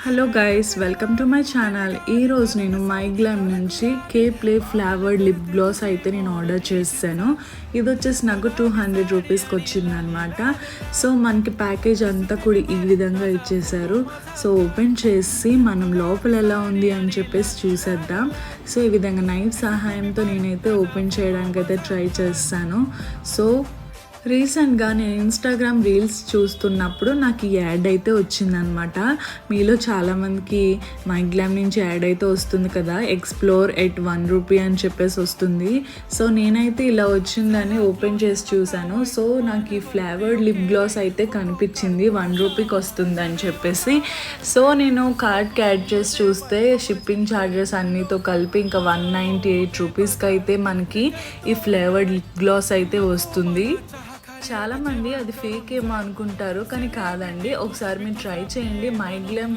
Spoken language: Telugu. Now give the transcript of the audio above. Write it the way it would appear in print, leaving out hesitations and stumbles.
Hello guys, welcome to my channel. ఈరోజు నేను మైగ్లామ్ నుంచి కే ప్లే ఫ్లేవర్డ్ లిప్ గ్లాస్ అయితే నేను ఆర్డర్ చేశాను. ఇది వచ్చేసి నాకు 200 రూపీస్కి వచ్చిందనమాట. సో మనకి ప్యాకేజ్ అంతా కూడా ఈ విధంగా ఇచ్చేసారు. సో ఓపెన్ చేసి మనం లోపల ఎలా ఉంది అని చెప్పేసి చూసేద్దాం. సో ఈ విధంగా నైఫ్ సహాయంతో నేనైతే ఓపెన్ చేయడానికి అయితే ట్రై చేస్తాను. సో రీసెంట్గా నేను ఇన్స్టాగ్రామ్ రీల్స్ చూస్తున్నప్పుడు నాకు ఈ యాడ్ అయితే వచ్చిందనమాట. మీలో చాలామందికి మైగ్లామ్ నుంచి యాడ్ అయితే వస్తుంది కదా, ఎక్స్ప్లోర్ ఎట్ 1 రూపీ అని చెప్పేసి వస్తుంది. సో నేనైతే ఇలా వచ్చిందని ఓపెన్ చేసి చూశాను. సో నాకు ఈ ఫ్లేవర్డ్ లిప్ గ్లాస్ అయితే కనిపించింది 1 రూపీకి వస్తుంది అని చెప్పేసి. సో నేను కార్డ్కి యాడ్ చేసి చూస్తే షిప్పింగ్ ఛార్జెస్ అన్నితో కలిపి ఇంకా 198 రూపీస్కి అయితే మనకి ఈ ఫ్లేవర్డ్ లిప్ గ్లాస్ అయితే వస్తుంది. చాలామంది అది ఫేక్ ఏమో అనుకుంటారు, కానీ కాదండి. ఒకసారి మీరు ట్రై చేయండి. మైగ్లామ్